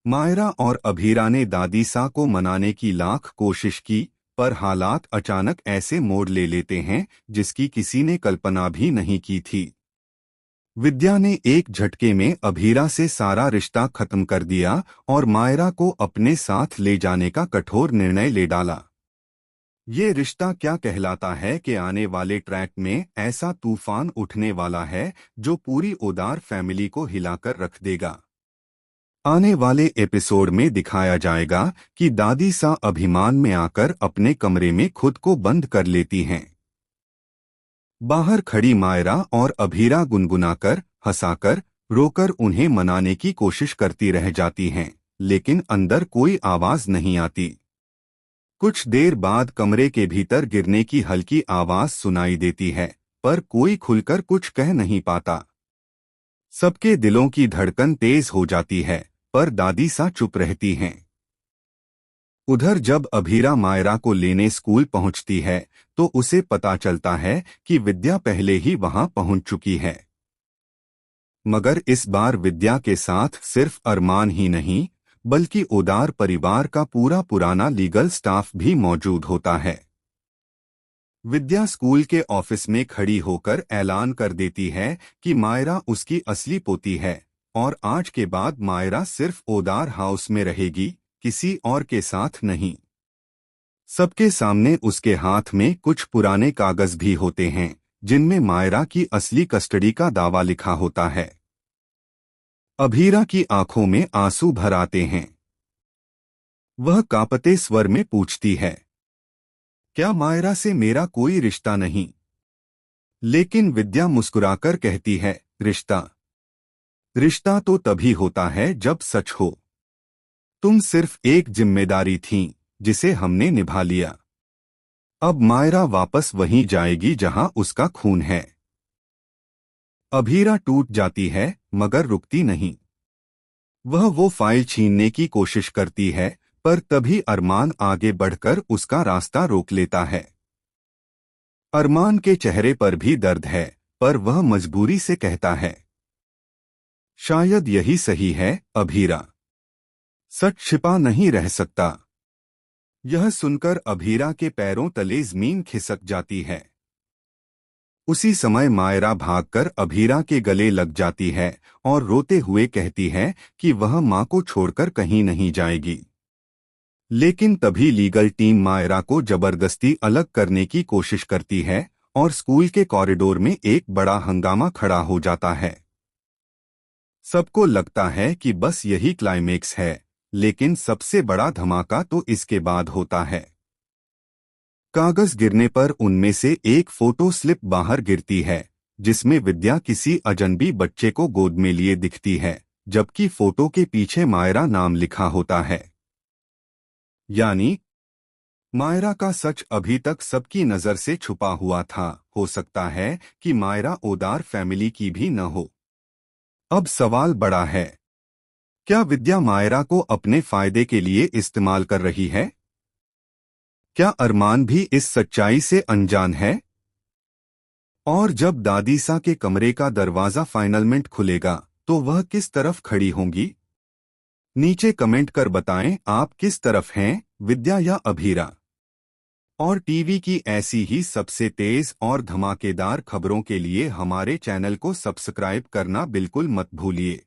मायरा और अभीरा ने दादी सा को मनाने की लाख कोशिश की, पर हालात अचानक ऐसे मोड़ ले लेते हैं जिसकी किसी ने कल्पना भी नहीं की थी। विद्या ने एक झटके में अभीरा से सारा रिश्ता खत्म कर दिया और मायरा को अपने साथ ले जाने का कठोर निर्णय ले डाला। ये रिश्ता क्या कहलाता है कि आने वाले ट्रैक में ऐसा तूफान उठने वाला है जो पूरी ओदार फैमिली को हिलाकर रख देगा। आने वाले एपिसोड में दिखाया जाएगा कि दादी सा अभिमान में आकर अपने कमरे में खुद को बंद कर लेती हैं। बाहर खड़ी मायरा और अभीरा गुनगुनाकर, हंसाकर, रोकर उन्हें मनाने की कोशिश करती रह जाती हैं, लेकिन अंदर कोई आवाज नहीं आती। कुछ देर बाद कमरे के भीतर गिरने की हल्की आवाज सुनाई देती है, पर कोई खुलकर कुछ कह नहीं पाता। सबके दिलों की धड़कन तेज हो जाती है, पर दादी सा चुप रहती हैं। उधर जब अभीरा मायरा को लेने स्कूल पहुंचती है तो उसे पता चलता है कि विद्या पहले ही वहां पहुंच चुकी है। मगर इस बार विद्या के साथ सिर्फ अरमान ही नहीं, बल्कि ओदार परिवार का पूरा पुराना लीगल स्टाफ भी मौजूद होता है। विद्या स्कूल के ऑफिस में खड़ी होकर ऐलान कर देती है कि मायरा उसकी असली पोती है और आज के बाद मायरा सिर्फ ओदार हाउस में रहेगी, किसी और के साथ नहीं। सबके सामने उसके हाथ में कुछ पुराने कागज भी होते हैं जिनमें मायरा की असली कस्टडी का दावा लिखा होता है। अभीरा की आंखों में आंसू भर आते हैं। वह कांपते स्वर में पूछती है, क्या मायरा से मेरा कोई रिश्ता नहीं? लेकिन विद्या मुस्कुराकर कहती है, रिश्ता रिश्ता तो तभी होता है जब सच हो। तुम सिर्फ एक जिम्मेदारी थी जिसे हमने निभा लिया। अब मायरा वापस वहीं जाएगी जहां उसका खून है। अभीरा टूट जाती है मगर रुकती नहीं। वह वो फाइल छीनने की कोशिश करती है, पर तभी अरमान आगे बढ़कर उसका रास्ता रोक लेता है। अरमान के चेहरे पर भी दर्द है, पर वह मजबूरी से कहता है, शायद यही सही है अभीरा। सच छिपा नहीं रह सकता। यह सुनकर अभीरा के पैरों तले जमीन खिसक जाती है। उसी समय मायरा भागकर अभीरा के गले लग जाती है और रोते हुए कहती है कि वह मां को छोड़कर कहीं नहीं जाएगी। लेकिन तभी लीगल टीम मायरा को जबरदस्ती अलग करने की कोशिश करती है और स्कूल के कॉरिडोर में एक बड़ा हंगामा खड़ा हो जाता है। सबको लगता है कि बस यही क्लाइमेक्स है, लेकिन सबसे बड़ा धमाका तो इसके बाद होता है। कागज गिरने पर उनमें से एक फोटो स्लिप बाहर गिरती है, जिसमें विद्या किसी अजनबी बच्चे को गोद में लिए दिखती है, जबकि फोटो के पीछे मायरा नाम लिखा होता है। यानी मायरा का सच अभी तक सबकी नजर से छुपा हुआ था। हो सकता है कि मायरा ओदार फैमिली की भी न हो। अब सवाल बड़ा है, क्या विद्या मायरा को अपने फायदे के लिए इस्तेमाल कर रही है? क्या अरमान भी इस सच्चाई से अनजान है? और जब दादी सा के कमरे का दरवाजा फाइनलमेंट खुलेगा तो वह किस तरफ खड़ी होंगी? नीचे कमेंट कर बताएं आप किस तरफ हैं, विद्या या अभीरा। और टीवी की ऐसी ही सबसे तेज और धमाकेदार खबरों के लिए हमारे चैनल को सब्सक्राइब करना बिल्कुल मत भूलिए।